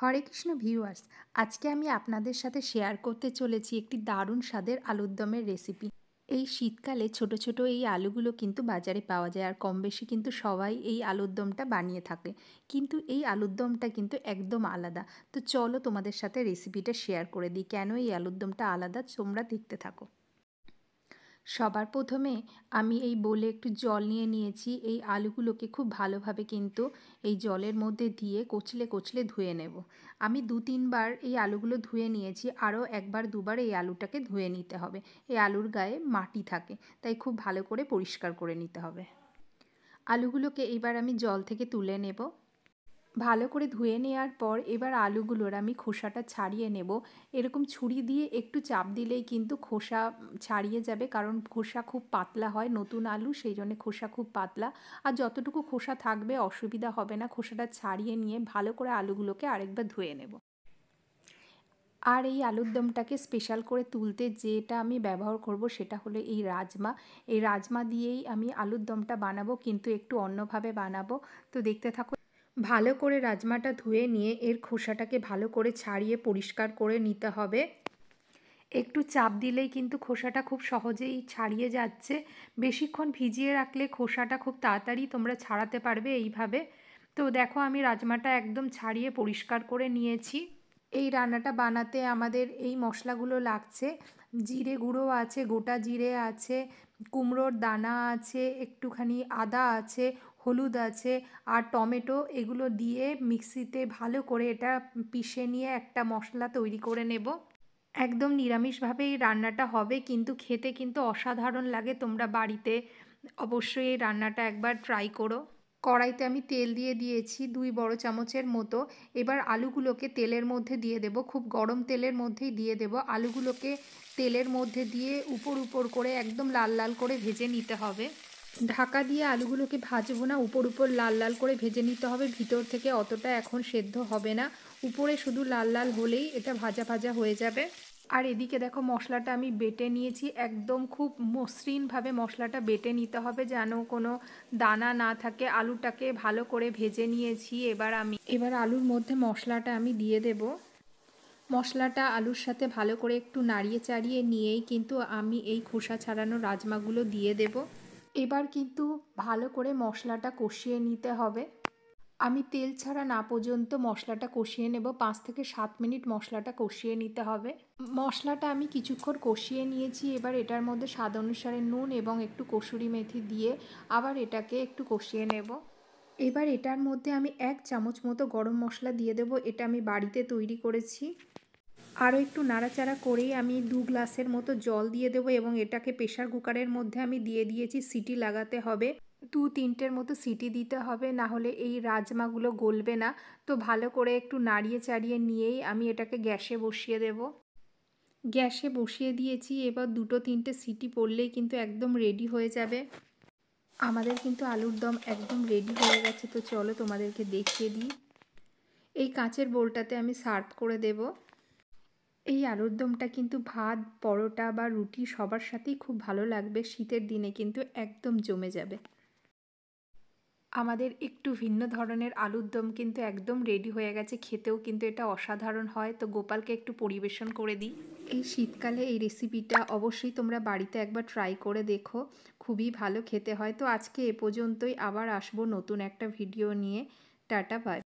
হরে Krishna viewers, আজকে আমি আপনাদের সাথে শেয়ার করতে চলেছি একটি দারুণ স্বাদের আলুর দমের রেসিপি। এই শীতকালে ছোট ছোট এই আলুগুলো কিন্তু বাজারে পাওয়া যায়, আর কম বেশি কিন্তু সবাই এই আলুর দমটা বানিয়ে থাকে। কিন্তু এই আলুর দমটা কিন্তু একদম আলাদা। তো চলো তোমাদের সাথে রেসিপিটা শেয়ার করে দিই, কেন এই আলুর দমটা আলাদা তোমরা দেখতে থাকো। সবার প্রথমে আমি এই বোলে একটু জল নিয়ে নিয়েছি। এই আলুগুলোকে খুব ভালোভাবে কিন্তু এই জলের মধ্যে দিয়ে কচলে কচলে ধুয়ে নেব। আমি 2-3 বার এই আলুগুলো ধুয়ে নিয়েছি, আরও 1-2 বার এই আলুটাকে ধুয়ে নিতে হবে। এই আলুর গায়ে মাটি থাকে, তাই খুব ভালো করে পরিষ্কার করে নিতে হবে। আলুগুলোকে এবার আমি জল থেকে তুলে নেব। ভালো করে ধুয়ে নেওয়ার পর এবার আলুগুলোর আমি খোসাটা ছাড়িয়ে নেব। এরকম ছুরি দিয়ে একটু চাপ দিলেই কিন্তু খোসা ছাড়িয়ে যাবে, কারণ খোসা খুব পাতলা হয় নতুন আলু, সেই জন্য খোসা খুব পাতলা। আর যতটুকু খোসা থাকবে অসুবিধা হবে না। খোসাটা ছাড়িয়ে নিয়ে ভালো করে আলুগুলোকে আরেকবার ধুয়ে নেব। আর এই আলুর দমটাকে স্পেশাল করে তুলতে যেটা আমি ব্যবহার করব সেটা হলো এই রাজমা। এই রাজমা দিয়েই আমি আলুর দমটা বানাবো, কিন্তু একটু অন্যভাবে বানাবো। তো দেখতে থাকো। ভালো করে রাজমাটা ধুয়ে নিয়ে এর খোসাটাকে ভালো করে ছাড়িয়ে পরিষ্কার করে নিতে হবে। একটু চাপ দিলেই কিন্তু খোসাটা খুব সহজেই ছাড়িয়ে যাচ্ছে। বেশিক্ষণ ভিজিয়ে রাখলে খোসাটা খুব তাড়াতাড়ি তোমরা ছাড়াতে পারবে এইভাবে। তো দেখো, আমি রাজমাটা একদম ছাড়িয়ে পরিষ্কার করে নিয়েছি। এই রান্নাটা বানাতে আমাদের এই মশলাগুলো লাগছে। জিরে গুঁড়ো আছে, গোটা জিরে আছে, কুমড়োর দানা আছে, একটুখানি আদা আছে, হলুদ আছে আর টমেটো। এগুলো দিয়ে মিক্সিতে ভালো করে এটা পিষে নিয়ে একটা মশলা তৈরি করে নেব। একদম নিরামিষভাবে এই রান্নাটা হবে, কিন্তু খেতে কিন্তু অসাধারণ লাগে। তোমরা বাড়িতে অবশ্যই এই রান্নাটা একবার ট্রাই করো। কড়াইতে আমি তেল দিয়ে দিয়েছি 2 বড় চামচের মতো। এবার আলুগুলোকে তেলের মধ্যে দিয়ে দেব, খুব গরম তেলের মধ্যেই দিয়ে দেব। আলুগুলোকে তেলের মধ্যে দিয়ে উপর উপর করে একদম লাল লাল করে ভেজে নিতে হবে। ঢাকা দিয়ে আলুগুলোকে ভাজবো না, উপর উপর লাল লাল করে ভেজে নিতে হবে। ভিতর থেকে অতটা এখন সেদ্ধ হবে না, উপরে শুধু লাল লাল হলেই এটা ভাজা ভাজা হয়ে যাবে। আর এদিকে দেখো, মশলাটা আমি বেটে নিয়েছি। একদম খুব মসৃণভাবে মশলাটা বেটে নিতে হবে, যেন কোনো দানা না থাকে। আলুটাকে ভালো করে ভেজে নিয়েছি। এবার আলুর মধ্যে মশলাটা আমি দিয়ে দেব। মশলাটা আলুর সাথে ভালো করে একটু নাড়িয়ে চাড়িয়ে নিয়েই কিন্তু আমি এই খোসা ছাড়ানো রাজমাগুলো দিয়ে দেব। এবার কিন্তু ভালো করে মশলাটা কষিয়ে নিতে হবে। আমি তেল ছাড়া না পর্যন্ত মশলাটা কষিয়ে নেব। 5 থেকে 7 মিনিট মশলাটা কষিয়ে নিতে হবে। মশলাটা আমি কিছুক্ষণ কষিয়ে নিয়েছি। এবার এটার মধ্যে স্বাদ অনুসারে নুন এবং একটু কসুরি মেথি দিয়ে আবার এটাকে একটু কষিয়ে নেব। এবার এটার মধ্যে আমি 1 চামচ মতো গরম মশলা দিয়ে দেব। এটা আমি বাড়িতে তৈরি করেছি। আরও একটু নাড়াচাড়া করেই আমি 2 গ্লাসের মতো জল দিয়ে দেবো এবং এটাকে প্রেশার কুকারের মধ্যে আমি দিয়ে দিয়েছি। সিটি লাগাতে হবে, 2-3টের মতো সিটি দিতে হবে, না হলে এই রাজমাগুলো গলবে না। তো ভালো করে একটু নাড়িয়ে চাড়িয়ে নিয়েই আমি এটাকে গ্যাসে বসিয়ে দেব। গ্যাসে বসিয়ে দিয়েছি। এবার 2-3টে সিটি পড়লেই কিন্তু একদম রেডি হয়ে যাবে। আমাদের কিন্তু আলুর দম একদম রেডি হয়ে গেছে। তো চলো তোমাদেরকে দেখিয়ে দিই। এই কাঁচের বোলটাতে আমি সার্ভ করে দেব। এই আলুর দমটা কিন্তু ভাত, পরোটা বা রুটি সবার সাথেই খুব ভালো লাগবে। শীতের দিনে কিন্তু একদম জমে যাবে। আমাদের একটু ভিন্ন ধরনের আলুর দম কিন্তু একদম রেডি হয়ে গেছে। খেতেও কিন্তু এটা অসাধারণ হয়। তো গোপালকে একটু পরিবেশন করে দিই। এই শীতকালে এই রেসিপিটা অবশ্যই তোমরা বাড়িতে একবার ট্রাই করে দেখো, খুবই ভালো খেতে হয়। তো আজকে এ পর্যন্তই, আবার আসবো নতুন একটা ভিডিও নিয়ে। Tata, by.